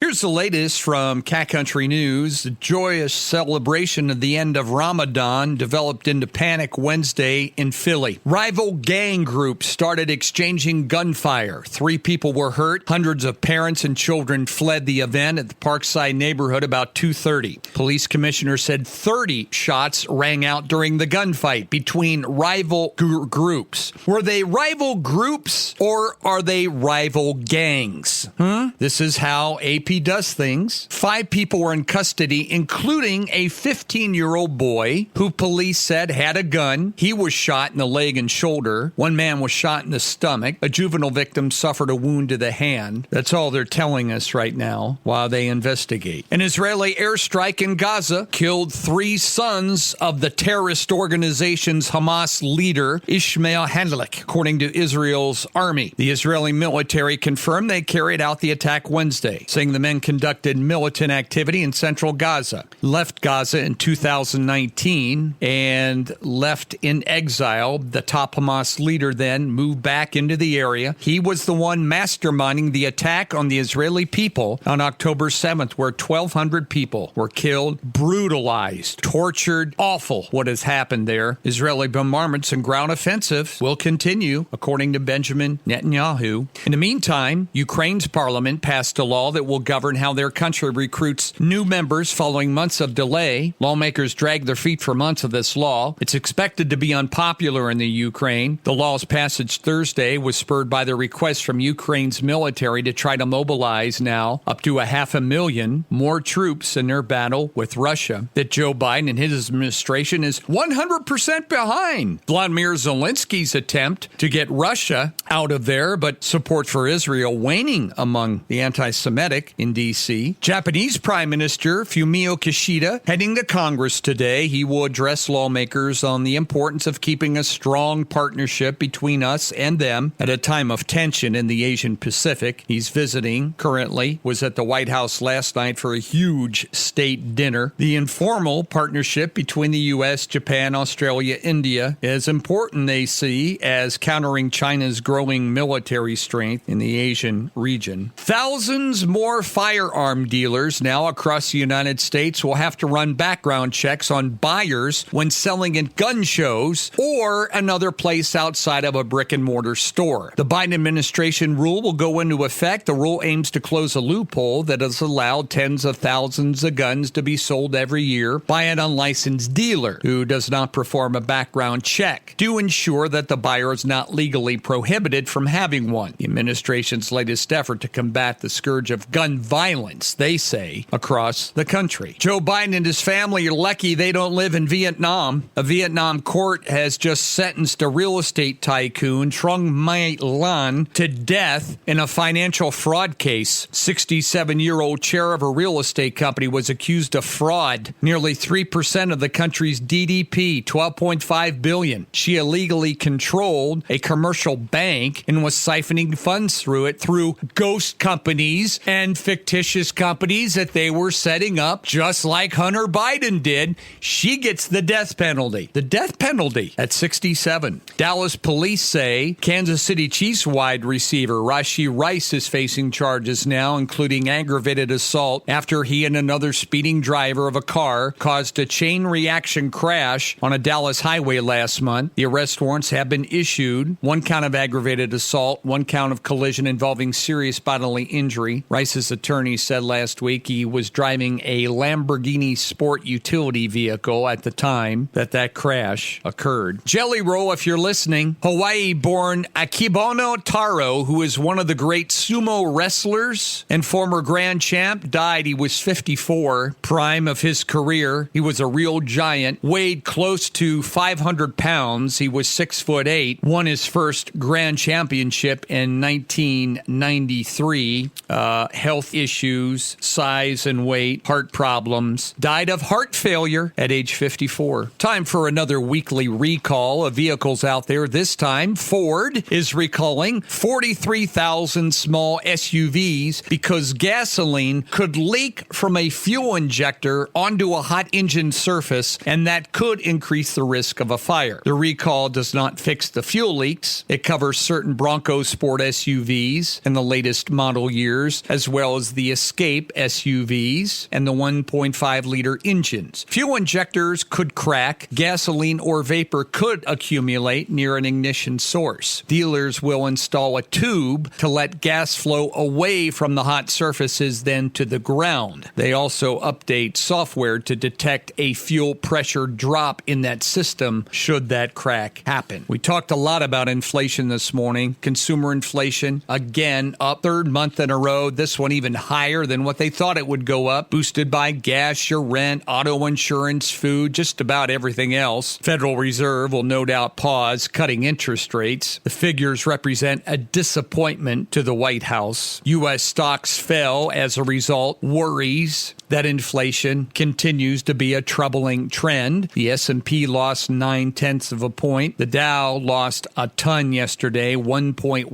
Here's the latest from Cat Country News. The joyous celebration of the end of Ramadan developed into panic Wednesday in Philly. Rival gang groups started exchanging gunfire. 3 people were hurt. Hundreds of parents and children fled the event at the Parkside neighborhood about 2:30. Police commissioner said 30 shots rang out during the gunfight between rival groups. Were they rival groups or are they rival gangs? This is how AP does things. 5 people were in custody, including a 15-year-old boy who police said had a gun. He was shot in the leg and shoulder. 1 man was shot in the stomach. A juvenile victim suffered a wound to the hand. That's all they're telling us right now while they investigate. An Israeli airstrike in Gaza killed 3 sons of the terrorist organization's Hamas leader, Ishmael Haniyeh, according to Israel's army. The Israeli military confirmed they carried out the attack Wednesday, saying the men conducted militant activity in central Gaza, left Gaza in 2019, and left in exile. The top Hamas leader then moved back into the area. He was the one masterminding the attack on the Israeli people on October 7th, where 1,200 people were killed, brutalized, tortured. Awful what has happened there. Israeli bombardments and ground offensives will continue, according to Benjamin Netanyahu. In the meantime, Ukraine's parliament passed a law that will govern how their country recruits new members following months of delay. Lawmakers dragged their feet for months of this law. It's expected to be unpopular in the Ukraine. The law's passage Thursday was spurred by the request from Ukraine's military to try to mobilize now up to 500,000 more troops in their battle with Russia that Joe Biden and his administration is 100% behind. Vladimir Zelensky's attempt to get Russia out of there, but support for Israel waning among the anti-Semitic in D.C. Japanese Prime Minister Fumio Kishida heading to Congress today. He will address lawmakers on the importance of keeping a strong partnership between us and them at a time of tension in the Asian Pacific. He's visiting currently, was at the White House last night for a huge state dinner. The informal partnership between the U.S., Japan, Australia, India is important, they see, as countering China's growing military strength in the Asian region. Thousands more firearm dealers now across the United States will have to run background checks on buyers when selling at gun shows or another place outside of a brick and mortar store. The Biden administration rule will go into effect. The rule aims to close a loophole that has allowed tens of thousands of guns to be sold every year by an unlicensed dealer who does not perform a background check to ensure that the buyer is not legally prohibited from having one. The administration's latest effort to combat the scourge of gun violence, they say, across the country. Joe Biden and his family are lucky they don't live in Vietnam. A Vietnam court has just sentenced a real estate tycoon, Trung Mai Lan, to death in a financial fraud case. 67-year-old chair of a real estate company was accused of fraud. Nearly 3% of the country's GDP, $12.5 billion. She illegally controlled a commercial bank and was siphoning funds through it through ghost companies and fictitious companies that they were setting up, just like Hunter Biden did. She gets the death penalty. The death penalty at 67. Dallas police say Kansas City Chiefs wide receiver Rashee Rice is facing charges now, including aggravated assault after he and another speeding driver of a car caused a chain reaction crash on a Dallas highway last month. The arrest warrants have been issued. 1 count of aggravated assault, 1 count of collision involving serious bodily injury. Rice's attorney said last week he was driving a Lamborghini Sport utility vehicle at the time that crash occurred. Jelly Roll, if you're listening, Hawaii-born Akebono Taro, who is one of the great sumo wrestlers and former grand champ, died. He was 54, prime of his career. He was a real giant, weighed close to 500 pounds. He was 6'8", won his first grand championship in 1993. Health issues, size and weight, heart problems. Died of heart failure at age 54. Time for another weekly recall of vehicles out there. This time, Ford is recalling 43,000 small SUVs because gasoline could leak from a fuel injector onto a hot engine surface, and that could increase the risk of a fire. The recall does not fix the fuel leaks. It covers certain Bronco Sport SUVs in the latest model years, as well as the Escape SUVs and the 1.5-liter engines. Fuel injectors could crack. Gasoline or vapor could accumulate near an ignition source. Dealers will install a tube to let gas flow away from the hot surfaces, then to the ground. They also update software to detect a fuel pressure drop in that system should that crack happen. We talked a lot about inflation this morning. Consumer inflation, again, up third month in a row. This one even higher than what they thought it would go up, boosted by gas, your rent, auto insurance, food, just about everything else. Federal Reserve will no doubt pause cutting interest rates. The figures represent a disappointment to the White House. U.S. stocks fell as a result. Worries that inflation continues to be a troubling trend. The S&P lost 0.9 of a point. The Dow lost a ton yesterday, 1.1%.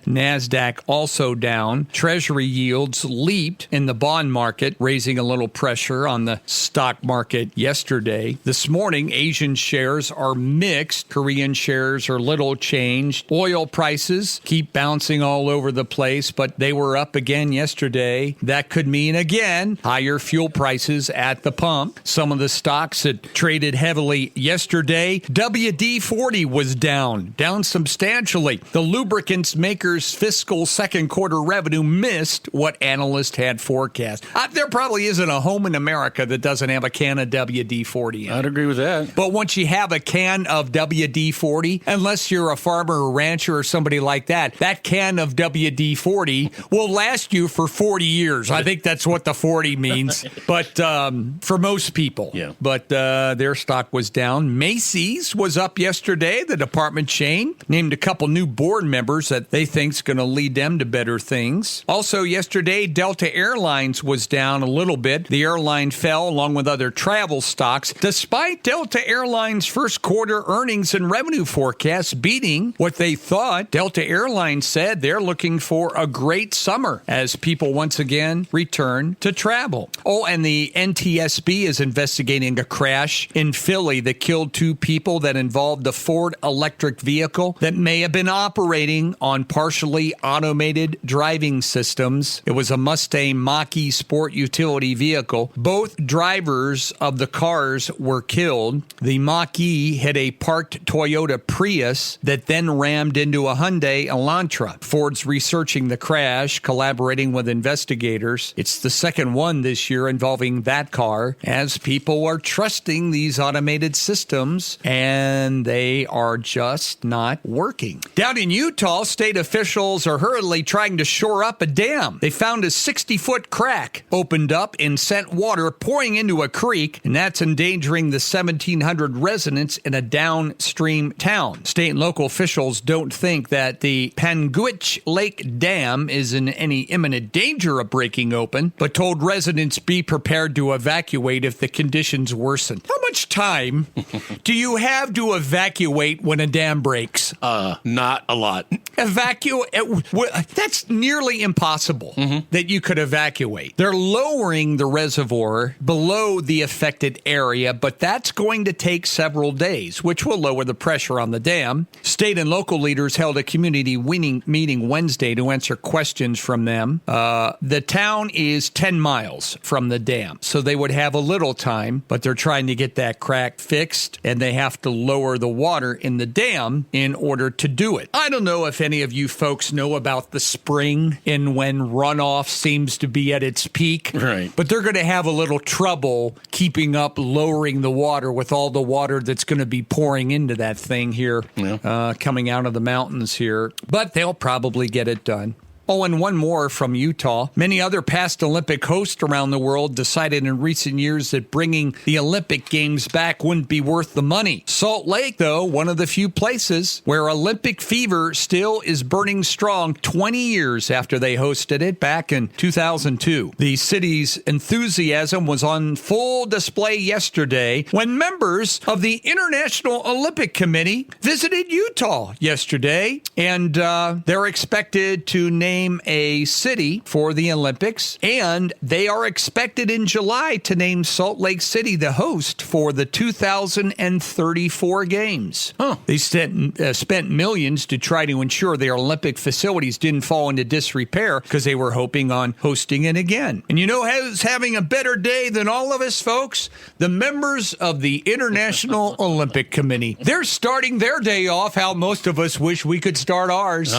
NASDAQ also down. Treasury yields leaped in the bond market, raising a little pressure on the stock market yesterday. This morning, Asian shares are mixed. Korean shares are little changed. Oil prices keep bouncing all over the place, but they were up again yesterday. That could mean, again, higher fuel prices at the pump. Some of the stocks that traded heavily yesterday, WD-40 was down substantially. The lubricants maker's fiscal second quarter revenue missed what analysts had forecast. There probably isn't a home in America that doesn't have a can of WD-40 in it. I'd agree with that. But once you have a can of WD-40, unless you're a farmer or rancher or somebody like that, that can of WD-40 will last you for 40 years. I think that's what the 40 means. But for most people. Yeah. But their stock was down. Macy's was up yesterday. The department chain named a couple new board members that they think's going to lead them to better things. Also yesterday, Delta Airlines was down a little bit. The airline fell along with other travel stocks, despite Delta Airlines' first quarter earnings and revenue forecasts beating what they thought. Delta Airlines said they're looking for a great summer as people once again return to travel. Oh, and the NTSB is investigating a crash in Philly that killed 2 people that involved the Ford electric vehicle that may have been operating on partially automated driving systems. It was a Mustang Mach-E sport utility vehicle. Both drivers of the cars were killed. The Mach-E hit a parked Toyota Prius that then rammed into a Hyundai Elantra. Ford's researching the crash, collaborating with investigators. It's the second one this year involving that car, as people are trusting these automated systems, and they are just not working. Down in Utah, state officials are hurriedly trying to shore up a dam. They found a 60-foot crack opened up and sent water pouring into a creek, and that's endangering the 1,700 residents in a downstream town. State and local officials don't think that the Panguitch Lake Dam is in any imminent danger of breaking open, but told residents be prepared to evacuate if the conditions worsen. How much time do you have to evacuate when a dam breaks? Not a lot. Evacuate? That's nearly impossible that you could evacuate. They're lowering the reservoir below the affected area, but that's going to take several days, which will lower the pressure on the dam. State and local leaders held a community meeting Wednesday to answer questions from them. The town is 10 miles from the dam, so they would have a little time, but they're trying to get that crack fixed, and they have to lower the water in the dam in order to do it. I don't know if any of you folks know about the spring and when runoff seems to be at its peak, right? But they're going to have a little trouble keeping up lowering the water with all the water that's going to be pouring into that thing here, coming out of the mountains here. But they'll probably get it done. Oh, and one more from Utah. Many other past Olympic hosts around the world decided in recent years that bringing the Olympic Games back wouldn't be worth the money. Salt Lake, though, one of the few places where Olympic fever still is burning strong 20 years after they hosted it back in 2002. The city's enthusiasm was on full display yesterday when members of the International Olympic Committee visited Utah yesterday, and they're expected to name name a city for the Olympics, and they are expected in July to name Salt Lake City the host for the 2034 games. They spent millions to try to ensure their Olympic facilities didn't fall into disrepair because they were hoping on hosting it again. And you know who's having a better day than all of us, folks? The members of the International Olympic Committee. They're starting their day off how most of us wish we could start ours.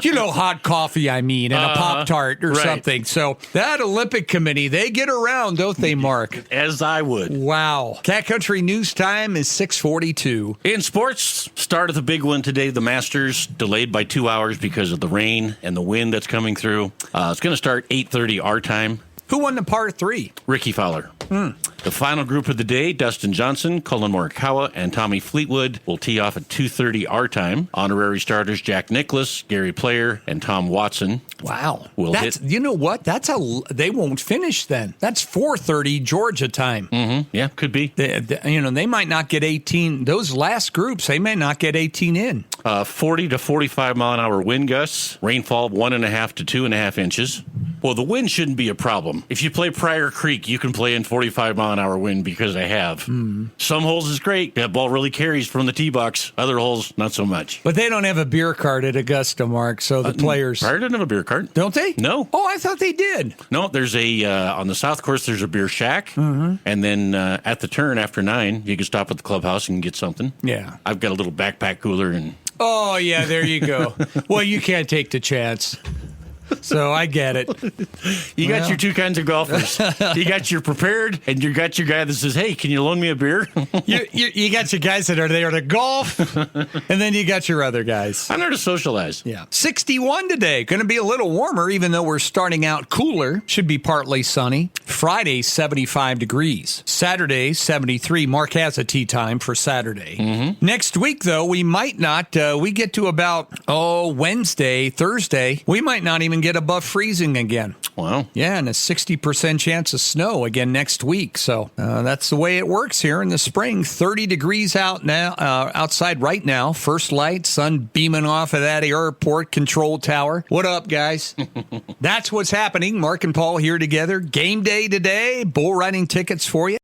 You know, hot coffee, I mean, and a Pop-Tart or something. So that Olympic Committee, they get around, don't they, Mark? As I would. Wow. Cat Country News Time is 6:42. In sports, start of the big one today, the Masters, delayed by 2 hours because of the rain and the wind that's coming through. It's going to start 8:30 our time. Who won the par 3? Ricky Fowler. The final group of the day, Dustin Johnson, Colin Morikawa, and Tommy Fleetwood will tee off at 2:30 our time. Honorary starters Jack Nicklaus, Gary Player, and Tom Watson. Wow. Will hit. You know what? They won't finish then. That's 4:30 Georgia time. Yeah, could be. They might not get 18. Those last groups, they may not get 18 in. 40 to 45 mile an hour wind gusts, rainfall 1.5 to 2.5 inches. Well, the wind shouldn't be a problem. If you play Pryor Creek, you can play in 45 mile an hour wind because I have. Some holes is great. That ball really carries from the tee box. Other holes, not so much. But they don't have a beer cart at Augusta, Mark, so the players... Pryor didn't have a beer cart. Don't they? No. Oh, I thought they did. No, there's on the south course, there's a beer shack. And then at the turn after 9, you can stop at the clubhouse and get something. Yeah. I've got a little backpack cooler and... Oh, yeah, there you go. Well, you can't take the chance. So I get it. You got your two kinds of golfers. You got your prepared, and you got your guy that says, "Hey, can you loan me a beer?" you got your guys that are there to golf, and then you got your other guys. I'm there to socialize. Yeah. 61 today. Going to be a little warmer, even though we're starting out cooler. Should be partly sunny. Friday, 75 degrees. Saturday, 73. Mark has a tee time for Saturday. Next week, though, we might not. We get to about, Wednesday, Thursday. We might not even get above freezing again. Wow. Yeah, and a 60% chance of snow again next week. So that's the way it works here in the spring. 30 degrees out now, outside right now. First light, sun beaming off of that airport control tower. What up, guys? That's what's happening. Mark and Paul here together. Game day today. Bull riding tickets for you.